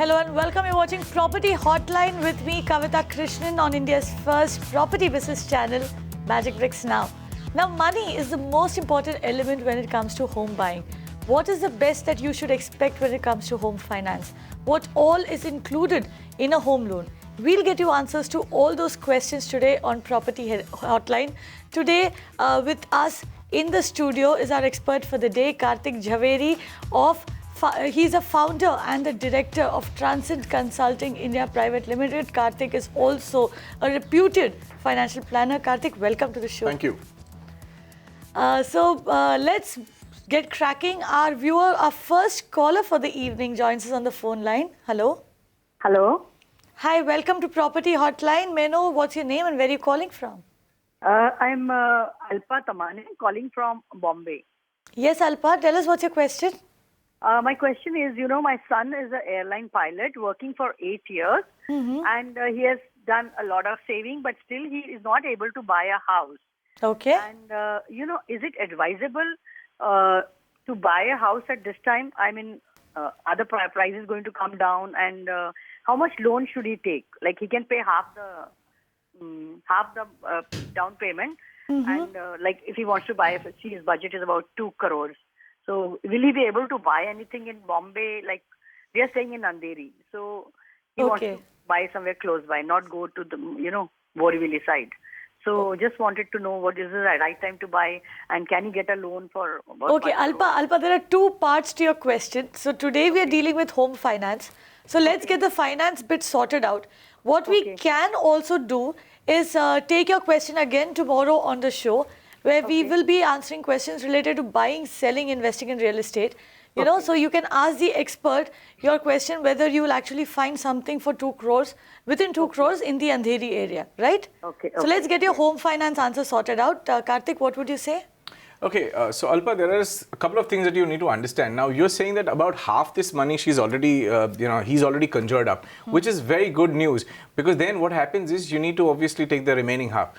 Hello and welcome. You're watching Property Hotline with me, Kavita Krishnan, on India's first property business channel, Magicbricks Now. Now, money is the most important element when it comes to home buying. What is the best that you should expect when it comes to home finance? What all is included in a home loan? We'll get you answers to all those questions today on Property Hotline. Today, with us in the studio is our expert for the day, Kartik Jhaveri he's a founder and the Director of Transcend Consulting India Private Limited. Kartik is also a reputed financial planner. Kartik, welcome to the show. Thank you. Let's get cracking. Our first caller for the evening joins us on the phone line. Hello. Hello. Hi, welcome to Property Hotline. May I know what's your name and where are you calling from? I'm Alpa Tamane, calling from Bombay. Yes, Alpa, tell us what's your question. My question is, my son is an airline pilot working for 8 years, and he has done a lot of saving, but still he is not able to buy a house. Okay. And, is it advisable to buy a house at this time? I mean, are the prices going to come down, and how much loan should he take? Like, he can pay half the down payment, and if he wants to buy, his budget is about 2 crores. So will he be able to buy anything in Bombay? Like, we are staying in Andheri, so he wants to buy somewhere close by, not go to the Borivali side. So just wanted to know what is the right time to buy, and can he get a loan for about Okay, Alpa, there are two parts to your question. So today we are dealing with home finance. So let's get the finance bit sorted out. What we can also do is take your question again tomorrow on the show, where we will be answering questions related to buying, selling, investing in real estate. You know, so you can ask the expert your question whether you will actually find something for 2 crores, within 2 crores in the Andheri area, right? Okay. So let's get your home finance answer sorted out. Kartik, what would you say? Okay, so Alpa, there is a couple of things that you need to understand. Now, you're saying that about half this money she's already, he's already conjured up, which is very good news, because then what happens is you need to obviously take the remaining half.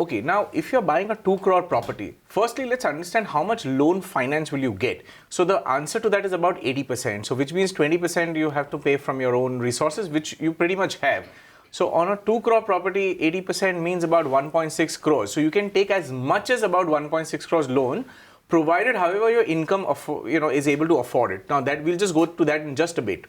Okay, now if you're buying a 2 crore property, firstly, let's understand how much loan finance will you get. So the answer to that is about 80%. So which means 20% you have to pay from your own resources, which you pretty much have. So on a 2 crore property, 80% means about 1.6 crores. So you can take as much as about 1.6 crores loan, provided however your income is able to afford it. Now that we'll just go to that in just a bit.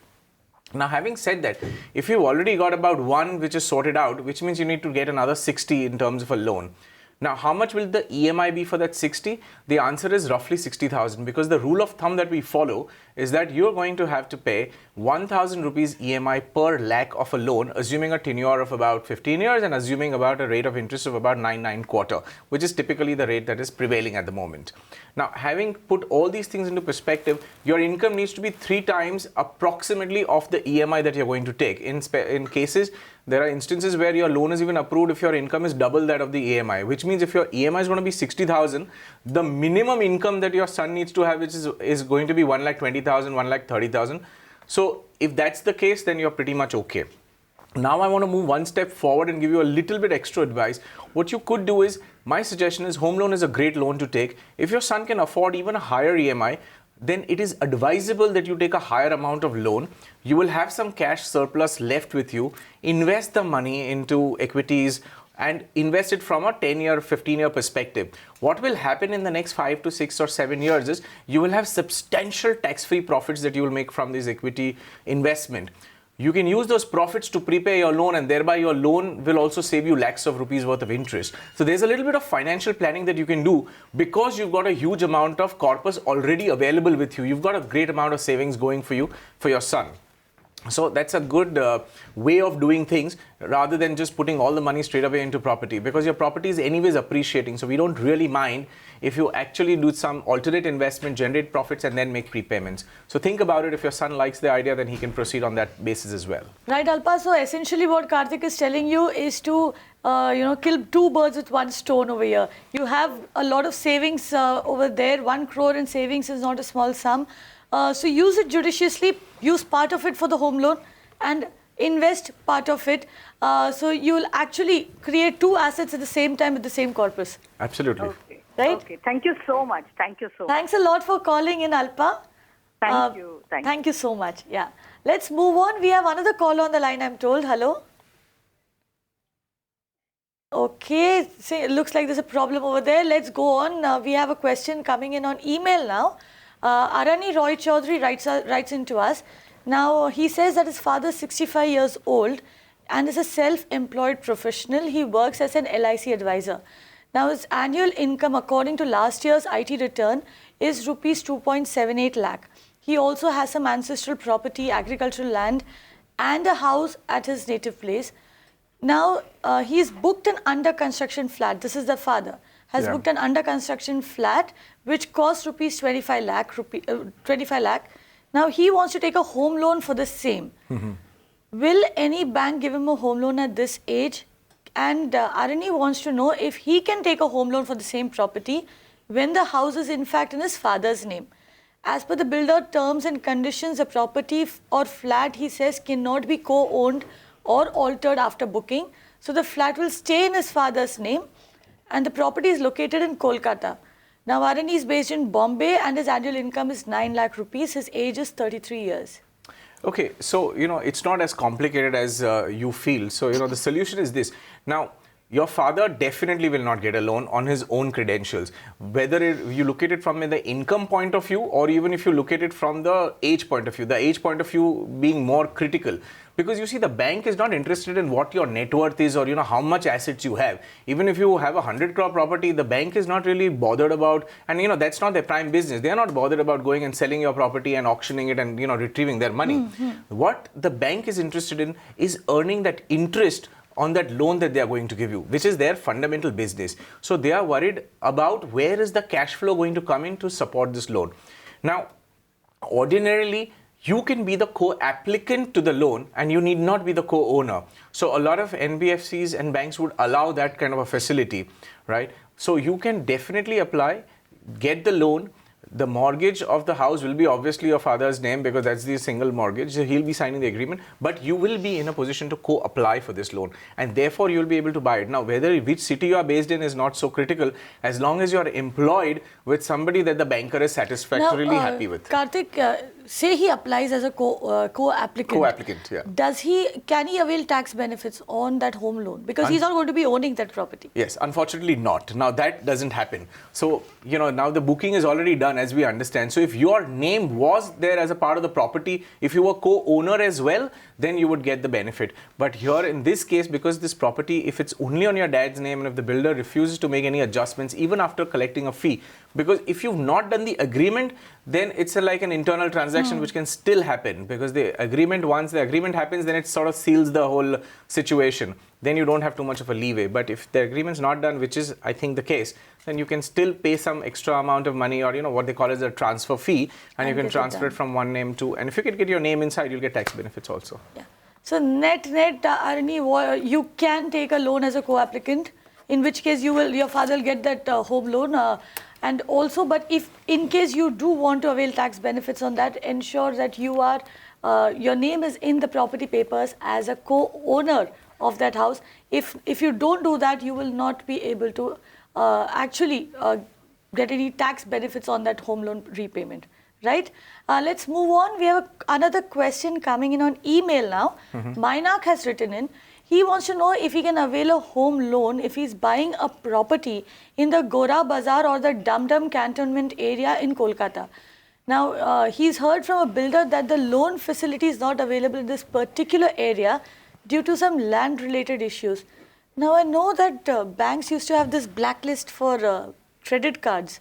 Now, having said that, if you've already got about 1 which is sorted out, which means you need to get another 60 in terms of a loan. Now, how much will the EMI be for that 60? The answer is roughly 60,000, because the rule of thumb that we follow is that you're going to have to pay 1,000 rupees EMI per lakh of a loan, assuming a tenure of about 15 years and assuming about a rate of interest of about 9.25, which is typically the rate that is prevailing at the moment. Now, having put all these things into perspective, your income needs to be 3 times approximately of the EMI that you're going to take. In cases, there are instances where your loan is even approved if your income is double that of the EMI, which means if your EMI is going to be 60,000, the minimum income that your son needs to have, which is going to be 1,20,000, 1,30,000. So if that's the case, then you're pretty much okay. Now I want to move one step forward and give you a little bit extra advice. What you could do is, my suggestion is, home loan is a great loan to take. If your son can afford even a higher EMI, then it is advisable that you take a higher amount of loan. You will have some cash surplus left with you. Invest the money into equities and invest it from a 10-year, 15-year perspective. What will happen in the next 5 to 6 or 7 years is you will have substantial tax-free profits that you will make from this equity investment. You can use those profits to prepay your loan, and thereby your loan will also save you lakhs of rupees worth of interest. So there's a little bit of financial planning that you can do because you've got a huge amount of corpus already available with you. You've got a great amount of savings going for you, for your son. So that's a good way of doing things, rather than just putting all the money straight away into property, because your property is anyways appreciating. So we don't really mind if you actually do some alternate investment, generate profits, and then make prepayments. So think about it. If your son likes the idea, then he can proceed on that basis as well. Right, Alpa. So essentially what Kartik is telling you is to kill 2 birds with 1 stone over here. You have a lot of savings over there. 1 crore in savings is not a small sum. So use it judiciously, use part of it for the home loan and invest part of it. So you will actually create 2 assets at the same time with the same corpus. Absolutely. Okay. Right? Okay. Thank you so much. Thank you so much. Thanks a lot for calling in, Alpa. Thank you. Thank you so much. Yeah. Let's move on. We have another call on the line, I'm told. Hello. Okay, so it looks like there's a problem over there. Let's go on. We have a question coming in on email now. Arani Roy Chaudhary writes into us. Now, he says that his father is 65 years old and is a self-employed professional. He works as an LIC advisor. Now, his annual income, according to last year's IT return, is rupees 2.78 lakh. He also has some ancestral property, agricultural land, and a house at his native place. Now, he's booked an under construction flat. This is the father. Has booked an under construction flat which costs rupees 25 lakh. Now, he wants to take a home loan for the same. Will any bank give him a home loan at this age? And Arani wants to know if he can take a home loan for the same property when the house is in fact in his father's name. As per the builder terms and conditions, a property or flat, he says, cannot be co-owned or altered after booking. So the flat will stay in his father's name and the property is located in Kolkata. Now Arani is based in Bombay and his annual income is 9 lakh rupees. His age is 33 years. Okay, so, it's not as complicated as you feel. So, the solution is this. Now, your father definitely will not get a loan on his own credentials, whether you look at it from the income point of view or even if you look at it from the age point of view, the age point of view being more critical. Because you see, the bank is not interested in what your net worth is or, how much assets you have. Even if you have a 100 crore property, the bank is not really bothered about, and that's not their prime business. They are not bothered about going and selling your property and auctioning it and, retrieving their money. What the bank is interested in is earning that interest on that loan that they are going to give you, which is their fundamental business. So they are worried about where is the cash flow going to come in to support this loan. Now, ordinarily, you can be the co-applicant to the loan and you need not be the co-owner. So a lot of NBFCs and banks would allow that kind of a facility, right? So you can definitely apply, get the loan. The mortgage of the house will be obviously your father's name because that's the single mortgage. So he'll be signing the agreement, but you will be in a position to co-apply for this loan and therefore you'll be able to buy it. Now, which city you are based in is not so critical as long as you're employed with somebody that the banker is satisfactorily happy with. Kartik, say he applies as a co-applicant. Co-applicant, yeah. Can he avail tax benefits on that home loan? Because he's not going to be owning that property. Yes, unfortunately not. Now that doesn't happen. So, now the booking is already done as we understand. So if your name was there as a part of the property, if you were co-owner as well, then you would get the benefit. But here in this case, because this property, if it's only on your dad's name and if the builder refuses to make any adjustments, even after collecting a fee, because if you've not done the agreement, then it's like an internal transaction which can still happen because once the agreement happens, then it sort of seals the whole situation. Then you don't have too much of a leeway. But if the agreement's not done, which is, I think, the case, then you can still pay some extra amount of money or, what they call as a transfer fee and you can transfer it from one name to, and if you can get your name inside, you'll get tax benefits also. Yeah. So net, Arani, you can take a loan as a co-applicant, in which case your father will get that home loan. And also, but if in case you do want to avail tax benefits on that, ensure that your name is in the property papers as a co-owner of that house. If you don't do that, you will not be able to actually get any tax benefits on that home loan repayment, right? Let's move on. We have another question coming in on email now. Mainak has written in. He wants to know if he can avail a home loan if he's buying a property in the Gora Bazaar or the Dum Dum cantonment area in Kolkata. Now, he's heard from a builder that the loan facility is not available in this particular area due to some land-related issues. Now, I know that banks used to have this blacklist for credit cards.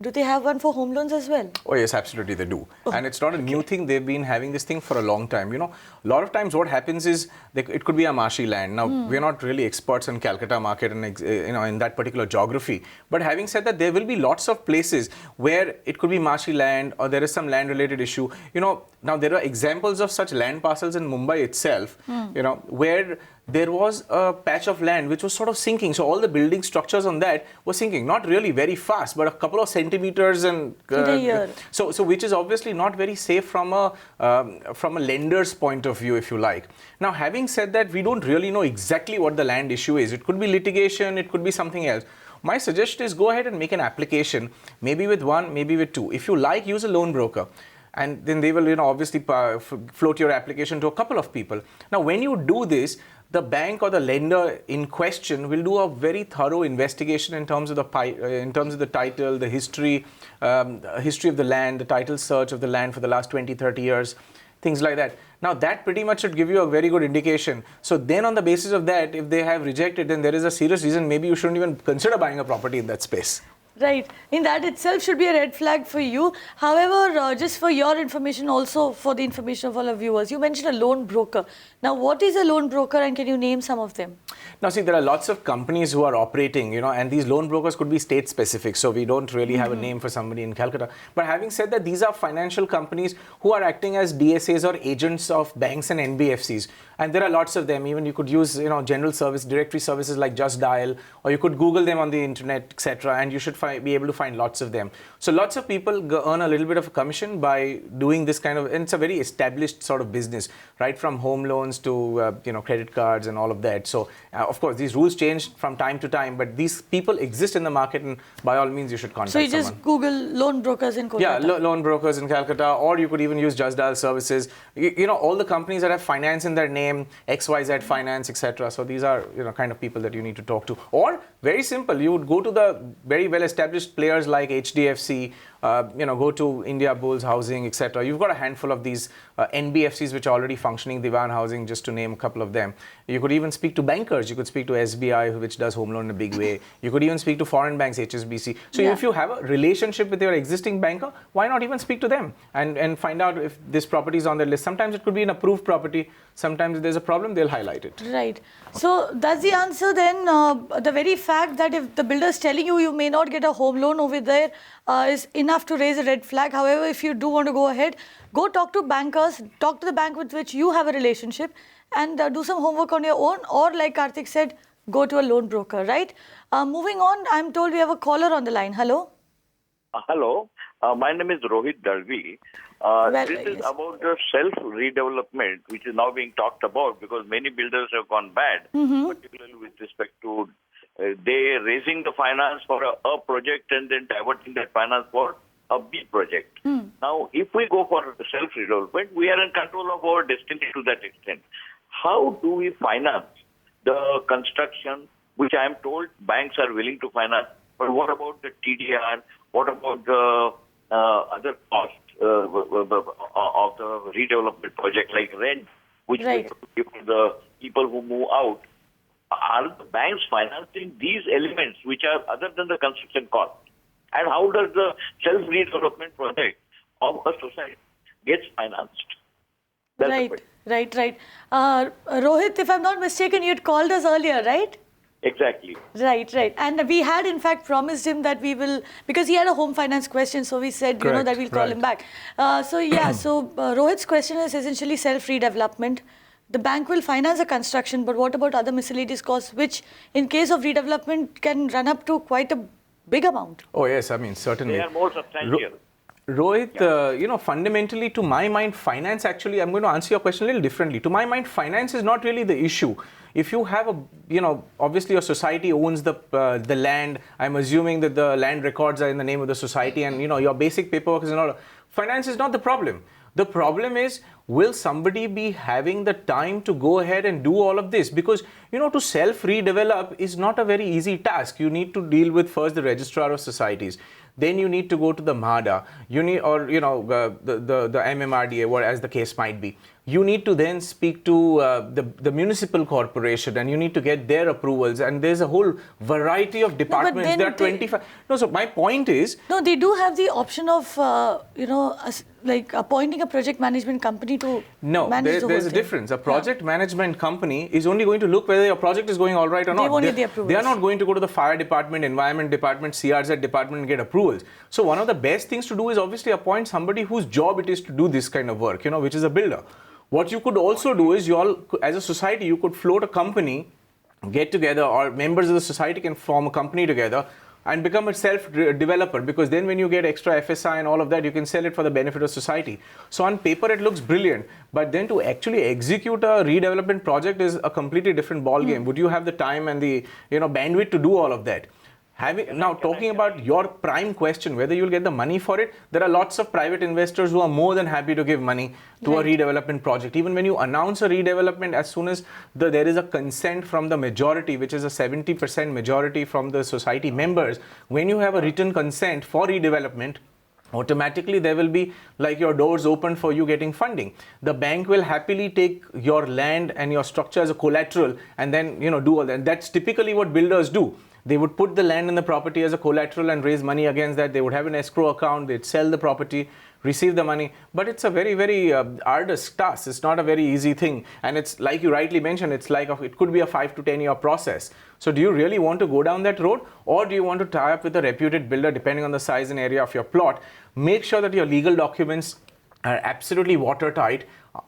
Do they have one for home loans as well? Oh yes, absolutely they do. And it's not a new thing. They've been having this thing for a long time. A lot of times what happens is it could be a marshy land. Now, we're not really experts in Calcutta market and in that particular geography. But having said that, there will be lots of places where it could be marshy land or there is some land related issue. Now there are examples of such land parcels in Mumbai itself, where there was a patch of land which was sort of sinking. So all the building structures on that were sinking, not really very fast, but a couple of centimeters and so which is obviously not very safe from a lender's point of view, if you like. Now, having said that, we don't really know exactly what the land issue is. It could be litigation, it could be something else. My suggestion is go ahead and make an application, maybe with one, maybe with two. If you like, use a loan broker. and then they will, obviously float your application to a couple of people. Now, when you do this, the bank or the lender in question will do a very thorough investigation in terms of the title, the history of the land, the title search of the land for the last 20, 30 years, things like that. Now, that pretty much should give you a very good indication. So then on the basis of that, if they have rejected, then there is a serious reason maybe you shouldn't even consider buying a property in that space. Right. In that itself should be a red flag for you. However, just for your information, also for the information of all our viewers, you mentioned a loan broker. Now, what is a loan broker and can you name some of them? Now, see, there are lots of companies who are operating, and these loan brokers could be state specific. So we don't really have a name for somebody in Calcutta. But having said that, these are financial companies who are acting as DSAs or agents of banks and NBFCs. And there are lots of them. Even you could use, general service, directory services like Just Dial, or you could Google them on the internet, etc. And you should be able to find lots of them. So lots of people earn a little bit of a commission by doing this kind of, and it's a very established sort of business, right? From home loans to, credit cards and all of that. So, of course, these rules change from time to time, but these people exist in the market, and by all means, you should contact someone. So you just Google loan brokers in Kolkata? Yeah, loan brokers in Calcutta, or you could even use Just Dial services. All the companies that have finance in their name, XYZ Finance, etc. So these are, kind of people that you need to talk to. Or, very simple, you would go to the very well-established players like HDFC, go to India Bulls Housing, etc. You've got a handful of these NBFCs which are already functioning, Diwan Housing, just to name a couple of them. You could even speak to bankers. You could speak to SBI, which does home loan in a big way. You could even speak to foreign banks, HSBC. So if you have a relationship with your existing banker, why not even speak to them and find out if this property is on their list. Sometimes it could be an approved property. Sometimes if there's a problem, they'll highlight it. Right. So that's the answer then. The very fact that if the builder is telling you may not get a home loan over there is enough to raise a red flag. However, if you do want to go ahead, go talk to bankers, talk to the bank with which you have a relationship, and do some homework on your own, or like Kartik said, go to a loan broker, right? Moving on, I'm told we have a caller on the line. Hello? Hello. My name is Rohit Dalvi. This is about the self-redevelopment, which is now being talked about because many builders have gone bad, particularly with respect to they raising the finance for a project and then diverting that finance for a B project. Now, if we go for self-redevelopment, we are in control of our destiny to that extent. How do we finance the construction, which I am told banks are willing to finance, but what about the TDR? What about the other costs of the redevelopment project, like rent, which we give to the people who move out? Are the banks financing these elements which are other than the construction cost? And how does the self-redevelopment project of a society gets financed? That's Right. Rohit, if I'm not mistaken, you had called us earlier, right? Exactly. Right. And we had, in fact, promised him that we will, because he had a home finance question, so we said, that we'll call him back. So Rohit's question is essentially self-redevelopment. The bank will finance a construction, but what about other miscellaneous costs, which in case of redevelopment can run up to quite a big amount? Oh, yes, I mean, certainly. They are more substantial. Rohit, fundamentally, to my mind, finance actually, I'm going to answer your question a little differently. To my mind, finance is not really the issue. If you have obviously your society owns the land. I'm assuming that the land records are in the name of the society, and your basic paperwork is in order. Finance is not the problem. The problem is, will somebody be having the time to go ahead and do all of this? Because, to self-redevelop is not a very easy task. You need to deal with first the registrar of societies. Then you need to go to the MHADA, the MMRDA, as the case might be. You need to then speak to the municipal corporation, and you need to get their approvals. And there's a whole variety of departments. There are 25. No, so my point is... No, they do have the option of, like appointing a project management company to manage there's a difference. A project management company is only going to look whether your project is going all right or not. They won't get the approvals. They are not going to go to the fire department, environment department, CRZ department and get approvals. So one of the best things to do is obviously appoint somebody whose job it is to do this kind of work, which is a builder. What you could also do is, you all, as a society, you could float a company, get together, or members of the society can form a company together and become a self-developer, because then when you get extra FSI and all of that, you can sell it for the benefit of society. So on paper, it looks brilliant, but then to actually execute a redevelopment project is a completely different ballgame. Would you have the time and the bandwidth to do all of that? Now, talking about your prime question, whether you'll get the money for it, there are lots of private investors who are more than happy to give money to a redevelopment project. Even when you announce a redevelopment, as soon as there is a consent from the majority, which is a 70% majority from the society members, when you have a written consent for redevelopment, automatically there will be like your doors open for you getting funding. The bank will happily take your land and your structure as a collateral and then do all that. And that's typically what builders do. They would put the land and the property as a collateral and raise money against that. They would have an escrow account, they'd sell the property, receive the money. But it's a very, very arduous task. It's not a very easy thing. And it's like you rightly mentioned, it's like it could be a 5 to 10 year process. So do you really want to go down that road, or do you want to tie up with a reputed builder depending on the size and area of your plot? Make sure that your legal documents are absolutely watertight.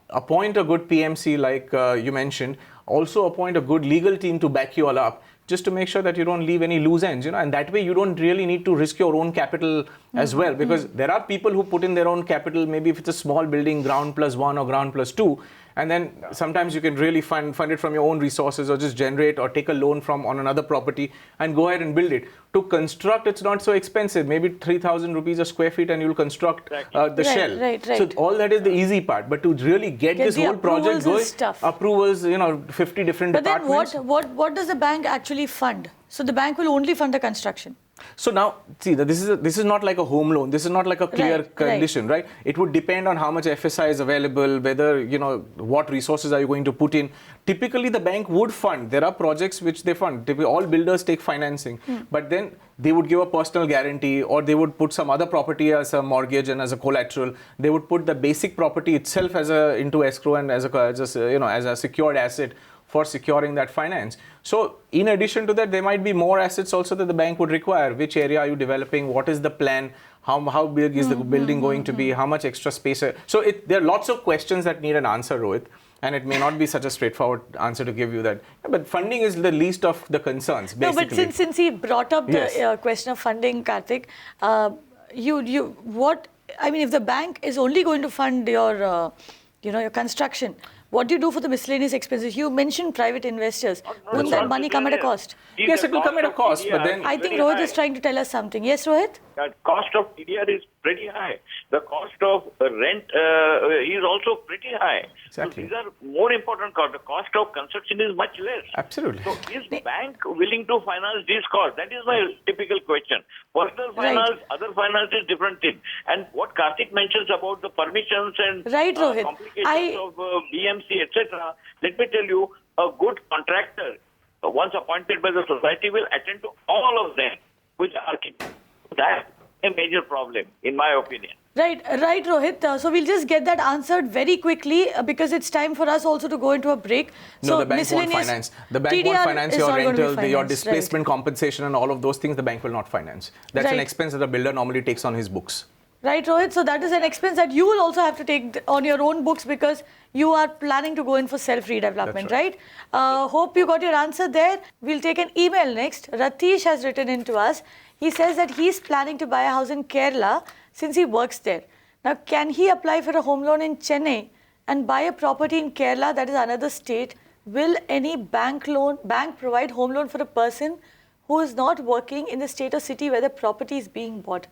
Appoint a good PMC like you mentioned. Also appoint a good legal team to back you all up, just to make sure that you don't leave any loose ends, and that way you don't really need to risk your own capital as well, because there are people who put in their own capital, maybe if it's a small building, ground plus 1 or ground plus 2, and then sometimes you can really fund it from your own resources, or just generate or take a loan on another property and go ahead and build it. To construct, it's not so expensive, maybe 3,000 rupees a square feet, and you'll construct the shell. Right. So all that is the easy part, but to really get this whole project going, approvals, 50 different departments. But then what does the bank actually fund? So the bank will only fund the construction. So now, see, this is not like a home loan. This is not like a clear condition, right? It would depend on how much FSI is available, whether, what resources are you going to put in. Typically, the bank would fund. There are projects which they fund. All builders take financing, but then they would give a personal guarantee, or they would put some other property as a mortgage and as a collateral. They would put the basic property itself into escrow and as a secured asset for securing that finance. So in addition to that, there might be more assets also that the bank would require. Which area are you developing? What is the plan? How big is the building going to be? How much extra space? So there are lots of questions that need an answer, Rohit. And it may not be such a straightforward answer to give you that. But funding is the least of the concerns, basically. No, but since he brought up the question of funding, Kartik, if the bank is only going to fund your construction, what do you do for the miscellaneous expenses? You mentioned private investors. Wouldn't that money come at a cost? Yes, it will come at a cost, but then... I think Rohit is trying to tell us something. Yes, Rohit? The cost of TDR is pretty high. The cost of rent is also pretty high. Exactly. So these are more important costs. The cost of construction is much less. Absolutely. So is the bank willing to finance these costs? That is my typical question. Personal finance, other finance is different thing. And what Kartik mentions about the permissions and complications of BMC, etc. Let me tell you, a good contractor, once appointed by the society, will attend to all of them, which are that's a major problem, in my opinion. Right, Rohit. So we'll just get that answered very quickly because it's time for us also to go into a break. No, the bank won't finance. The bank won't finance your rental, your displacement compensation and all of those things. The bank will not finance. That's an expense that the builder normally takes on his books. Right, Rohit. So that is an expense that you will also have to take on your own books because you are planning to go in for self-redevelopment, right? Hope you got your answer there. We'll take an email next. Ratish has written in to us. He says that he's planning to buy a house in Kerala since he works there. Now, can he apply for a home loan in Chennai and buy a property in Kerala, that is another state? Will any bank provide home loan for a person who is not working in the state or city where the property is being bought?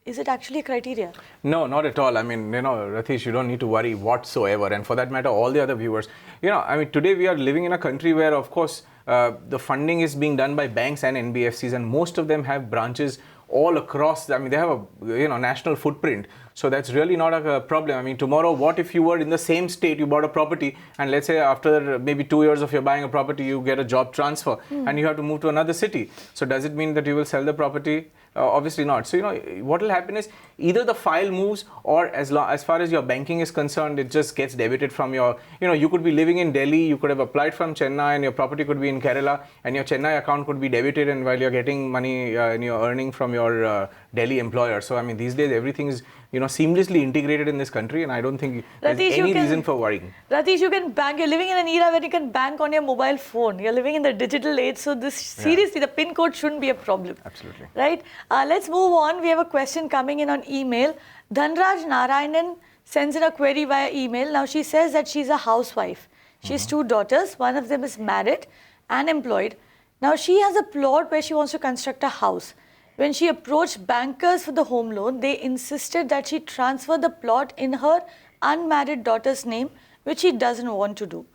Is it actually a criteria? No, not at all. I mean, Ratish, you don't need to worry whatsoever. And for that matter, all the other viewers, today we are living in a country where, of course, the funding is being done by banks and NBFCs, and most of them have branches all across. I mean, they have a national footprint. So that's really not a problem. I mean, tomorrow, what if you were in the same state, you bought a property, and let's say after maybe 2 years of your buying a property, you get a job transfer and you have to move to another city. So does it mean that you will sell the property? Obviously not. So, what will happen is either the file moves, or as far as your banking is concerned, it just gets debited from your, you could be living in Delhi, you could have applied from Chennai and your property could be in Kerala and your Chennai account could be debited, and while you're getting money and you're earning from your Delhi employer. So, I mean, these days everything is, seamlessly integrated in this country, and I don't think there's any reason for worrying. Ratish, you can bank. You're living in an era where you can bank on your mobile phone. You're living in the digital age. So seriously, the PIN code shouldn't be a problem. Absolutely. Right? Let's move on. We have a question coming in on email. Dhanraj Narayanan sends in a query via email. Now, she says that she's a housewife. She has 2 daughters. One of them is married and employed. Now she has a plot where she wants to construct a house. When she approached bankers for the home loan, they insisted that she transfer the plot in her unmarried daughter's name, which she doesn't want to do.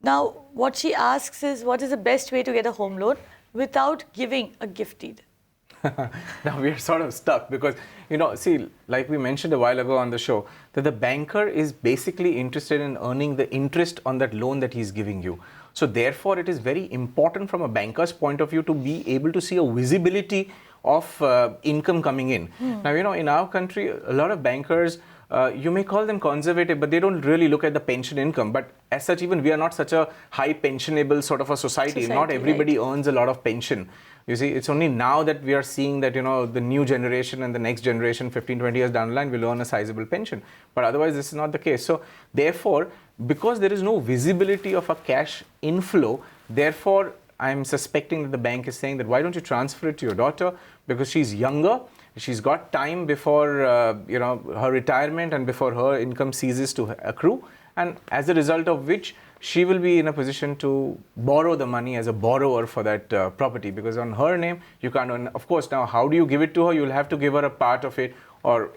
Now, what she asks is, what is the best way to get a home loan without giving a gift deed? Now we are sort of stuck because, see, like we mentioned a while ago on the show, that the banker is basically interested in earning the interest on that loan that he's giving you. So therefore, it is very important from a banker's point of view to be able to see a visibility of income coming in. Now, in our country, a lot of bankers, you may call them conservative, but they don't really look at the pension income. But as such, even we are not such a high pensionable sort of a society. Not everybody earns a lot of pension. You see, it's only now that we are seeing that, the new generation and the next generation, 15, 20 years down the line, will earn a sizable pension. But otherwise, this is not the case. So therefore, because there is no visibility of a cash inflow, therefore, I'm suspecting that the bank is saying that why don't you transfer it to your daughter, because she's younger, she's got time before her retirement and before her income ceases to accrue, and as a result of which she will be in a position to borrow the money as a borrower for that property, because on her name you can't earn. Of course, now how do you give it to her? You'll have to give her a part of it, or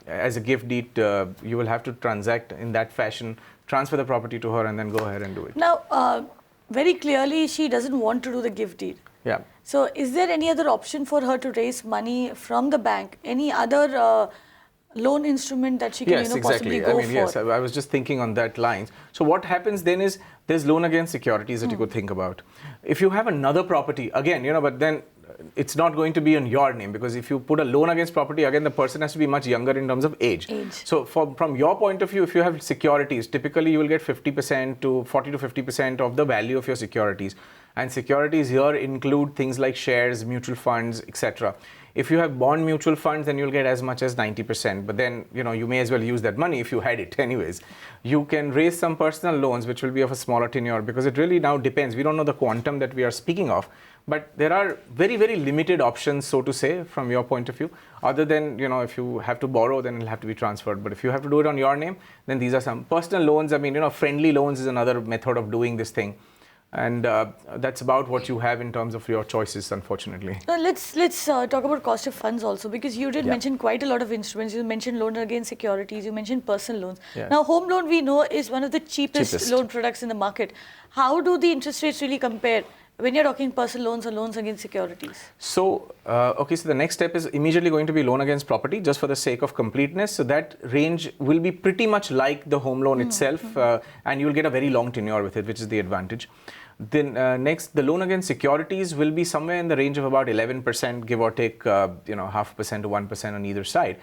as a gift deed, you will have to transact in that fashion, transfer the property to her and then go ahead and do it. Now, very clearly she doesn't want to do the gift deed. Yeah. So is there any other option for her to raise money from the bank? Any other loan instrument that she can possibly go for? Yes, I was just thinking on that line. So what happens then is there's loan against securities that you could think about. If you have another property, again, but then it's not going to be on your name, because if you put a loan against property, again, the person has to be much younger in terms of age. So from your point of view, if you have securities, typically you will get 50% to 40 to 50% of the value of your securities. And securities here include things like shares, mutual funds, etc. If you have bond mutual funds, then you'll get as much as 90%. But then, you may as well use that money if you had it anyways. You can raise some personal loans, which will be of a smaller tenure, because it really now depends. We don't know the quantum that we are speaking of. But there are very, very limited options, so to say, from your point of view. Other than, if you have to borrow, then it'll have to be transferred. But if you have to do it on your name, then these are some personal loans. Friendly loans is another method of doing this thing. And that's about what you have in terms of your choices, unfortunately. Now let's talk about cost of funds also, because you did mention quite a lot of instruments. You mentioned loan against securities, you mentioned personal loans. Yeah. Now, home loan, we know, is one of the cheapest loan products in the market. How do the interest rates really compare when you're talking personal loans or loans against securities? So, so the next step is immediately going to be loan against property, just for the sake of completeness. So that range will be pretty much like the home loan itself, and you'll get a very long tenure with it, which is the advantage. Then next, the loan against securities will be somewhere in the range of about 11%, give or take, 0.5% to 1% on either side.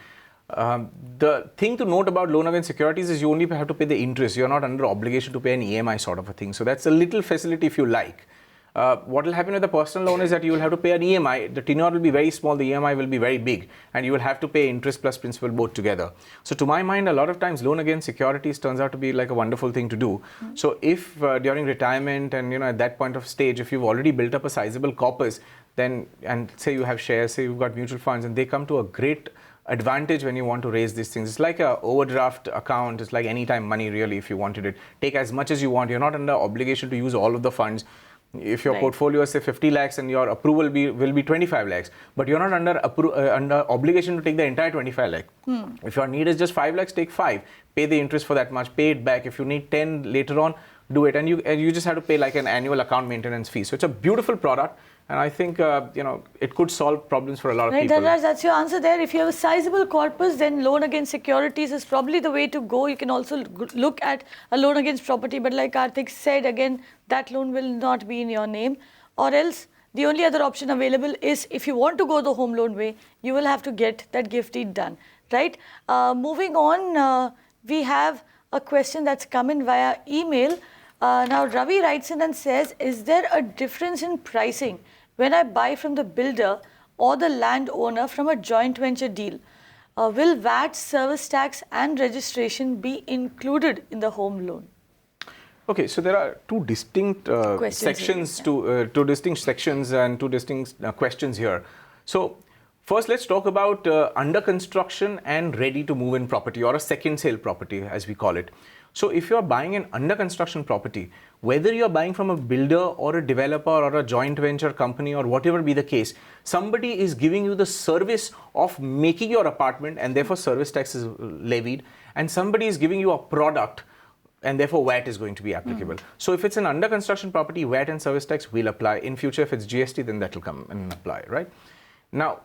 The thing to note about loan against securities is you only have to pay the interest. You're not under obligation to pay an EMI sort of a thing. So that's a little facility if you like. What will happen with the personal loan is that you will have to pay an EMI. The tenure will be very small, the EMI will be very big, and you will have to pay interest plus principal both together. So to my mind, a lot of times loan against securities turns out to be like a wonderful thing to do. So if during retirement and at that point of stage, if you've already built up a sizable corpus, then, and say you have shares, say you've got mutual funds, and they come to a great advantage when you want to raise these things. It's like an overdraft account. It's like anytime money, really, if you wanted it. Take as much as you want. You're not under obligation to use all of the funds. If your portfolio is say 50 lakhs and your approval will be 25 lakhs, but you're not under obligation to take the entire 25 lakh. If your need is just 5 lakhs, take 5. Pay the interest for that much, pay it back. If you need 10 later on, do it. And you just have to pay like an annual account maintenance fee. So it's a beautiful product. And I think, it could solve problems for a lot of people. Right, that's your answer there. If you have a sizable corpus, then loan against securities is probably the way to go. You can also look at a loan against property. But like Kartik said, again, that loan will not be in your name. Or else, the only other option available is, if you want to go the home loan way, you will have to get that gift deed done. Right? Moving on, we have a question that's come in via email. Now, Ravi writes in and says, is there a difference in pricing when I buy from the builder or the landowner from a joint venture deal? Will VAT, service tax and registration be included in the home loan? Okay, so there are two distinct sections, two distinct sections and two distinct questions here. So First, let's talk about under construction and ready to move in property, or a second sale property as we call it. So if you're buying an under construction property, whether you're buying from a builder or a developer or a joint venture company or whatever be the case, somebody is giving you the service of making your apartment, and therefore service tax is levied, and somebody is giving you a product, and therefore VAT is going to be applicable. So if it's an under construction property, VAT and service tax will apply. In future, if it's GST, then that will come and apply, right? Now,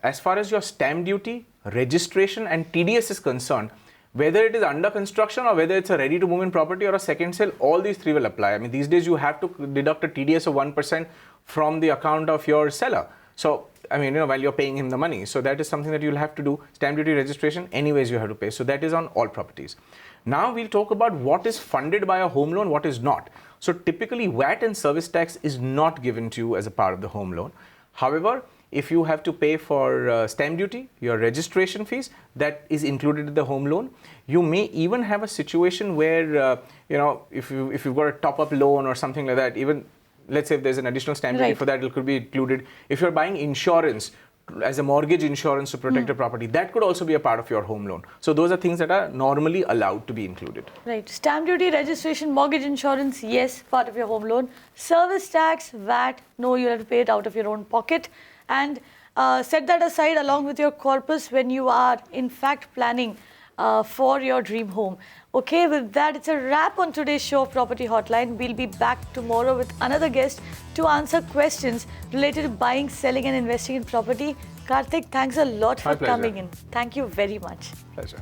as far as your stamp duty, registration and TDS is concerned, whether it is under construction or whether it's a ready to move in property or a second sale, all these three will apply. I mean, these days you have to deduct a TDS of 1% from the account of your seller. So, I mean, while you're paying him the money. So that is something that you'll have to do. Stamp duty, registration, anyways you have to pay. So that is on all properties. Now we'll talk about what is funded by a home loan, what is not. So typically VAT and service tax is not given to you as a part of the home loan. However, if you have to pay for stamp duty, your registration fees, that is included in the home loan. You may even have a situation where, if you've got a top-up loan or something like that, even let's say if there's an additional stamp duty for that, it could be included. If you're buying insurance as a mortgage insurance to protect a property, that could also be a part of your home loan. So those are things that are normally allowed to be included. Right. Stamp duty, registration, mortgage insurance, yes, part of your home loan. Service tax, VAT, no, you have to pay it out of your own pocket. And set that aside along with your corpus when you are in fact planning for your dream home. Okay, with that, it's a wrap on today's show of Property Hotline. We'll be back tomorrow with another guest to answer questions related to buying, selling and investing in property. Kartik, thanks a lot for coming in. Thank you very much. Pleasure.